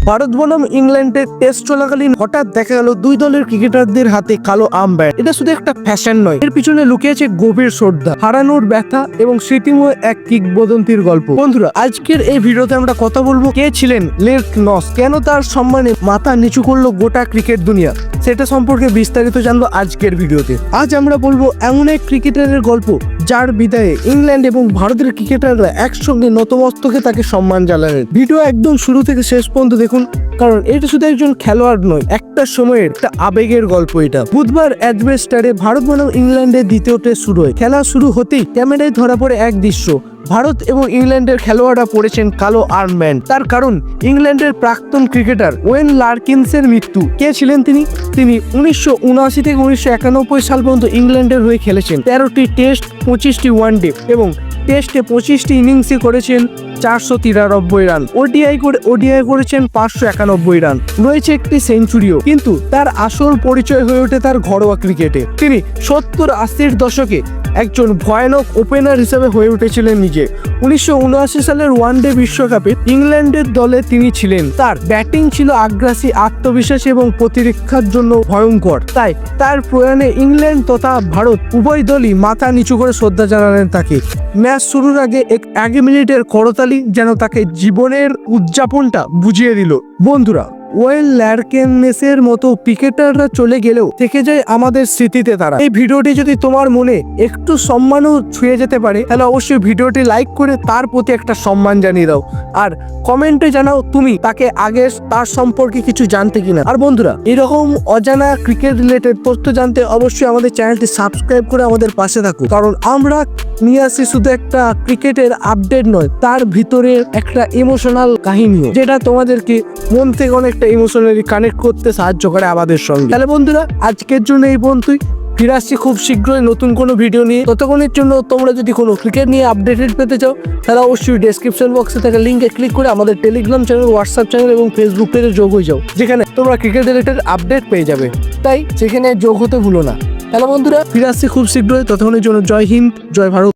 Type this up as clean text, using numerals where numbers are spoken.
ভারত বনাম ইংল্যান্ডের টেস্ট চলাকালীন হঠাৎ দেখা গেল দুই দলের ক্রিকেটারদের হাতে কালো আর্মব্যান্ড। এটা শুধু একটা ফ্যাশন নয়, এর পিছনে লুকিয়েছে গভীর শ্রদ্ধা, হারানোর ব্যথা এবং স্মৃতিময় এক কিংবদন্তির গল্প। বন্ধুরা, আজকের এই ভিডিওতে আমরা কথা বলবো কে ছিলেন লেট নস, কেন তার সম্মানে মাথা নিচু করলো গোটা ক্রিকেট দুনিয়া, সেটা সম্পর্কে বিস্তারিত জানবো আজকের ভিডিওতে। আজ আমরা বলবো এমন এক ক্রিকেটারের গল্প যার বিদায়ে ইংল্যান্ড এবং ভারতের ক্রিকেটাররা একসঙ্গে নতমস্তকে তাকে সম্মান জানালেন। ভিডিও একদম শুরু থেকে শেষ পর্যন্ত দেখুন, কারণ এটা শুধু একজন খেলোয়াড় নয়, একটা সময়ের একটা আবেগের গল্প। এটা বুধবার এডজবেস্টারে ভারত বনাম ইংল্যান্ডের দ্বিতীয় টেস্ট শুরু হয়। খেলা শুরু হতেই ক্যামেরায় ধরা পড়ে এক দৃশ্য। ভারত এবং ইংল্যান্ডের খেলোয়াড়রা পড়েছেন কালো আর্মব্যান্ড। তার কারণ ইংল্যান্ডের প্রাক্তন ক্রিকেটার ওয়েন লার্কিন্সের মৃত্যু। কে ছিলেন তিনি? তিনি 1979 থেকে 1991 সাল পর্যন্ত ইংল্যান্ডের হয়ে খেলেছেন। 13টি টেস্ট, 25টি ওয়ানডে এবং টেস্টে 25টি ইনিংসে করেছেন 493 রান। ওডিআই করেছেন 591 রান। রয়েছে একটি সেঞ্চুরিও। কিন্তু তার আসল পরিচয় হয়ে ওঠে তার ঘরোয়া ক্রিকেটে। তিনি 70-80-র দশকে একজন ভয়ানক ওপেনার হিসেবে হয়ে উঠেছিলেন নিজে। 1979 সালের ওয়ানডে বিশ্বকাপে ইংল্যান্ডের দলে তিনি ছিলেন। তার ব্যাটিং ছিল আগ্রাসী, আত্মবিশ্বাসী এবং প্রতিরক্ষার জন্য ভয়ঙ্কর। তাই তার প্রয়াণে ইংল্যান্ড তথা ভারত উভয় দলই মাথা নিচু করে শ্রদ্ধা জানালেন তাকে। ম্যাচ শুরুর আগে এক মিনিটের করতালি যেন তাকে জীবনের উদযাপনটা বুঝিয়ে দিল। বন্ধুরা, ওয়েন লার্কিন্সের মতো ক্রিকেটাররা চলে গেলেও থেকে যায় আমাদের স্মৃতিতে তারা। এই ভিডিওটি যদি তোমার মনে একটু সম্মানও ছুঁয়ে যেতে পারে, তাহলে অবশ্যই ভিডিওটি লাইক করে তার প্রতি একটা সম্মান জানিয়ে দাও। আর কমেন্টে জানাও তুমি তাকে আগে তার সম্পর্কে কিছু জানতে কিনা। আর বন্ধুরা, এরকম অজানা ক্রিকেট রিলেটেড তথ্য জানতে অবশ্যই আমাদের চ্যানেলটি সাবস্ক্রাইব করে আমাদের পাশে থাকুন, কারণ আমরা নিয়ে আসি শুধু একটা ক্রিকেটের আপডেট নয়, তার ভিতরে একটা ইমোশনাল কাহিনীও, যেটা তোমাদেরকে মন থেকে অনেকটা ইমোশনালি কানেক্ট করতে সাহায্য করে আমাদের সঙ্গে। তাহলে বন্ধুরা, আজকের জন্য এই পর্যন্তই। ফিরে আসছি খুব শীঘ্রই নতুন কোনো ভিডিও নিয়ে। ততক্ষণের জন্য তোমরা যদি কোনো ক্রিকেট নিয়ে আপডেটেড পেতে চাও, তাহলে অবশ্যই ডেসক্রিপশন বক্সে থাকা লিঙ্কে ক্লিক করে আমাদের টেলিগ্রাম চ্যানেল, হোয়াটসঅ্যাপ চ্যানেল এবং ফেসবুক পেজে যোগ হয়ে যাও, যেখানে তোমরা ক্রিকেট রিলেটেড আপডেট পেয়ে যাবে। তাই সেখানে যোগ হতে ভুলো না। তাহলে বন্ধুরা, ফিরে আসছি খুব শীঘ্রই। ততক্ষণের জন্য জয় হিন্দ, জয় ভারত।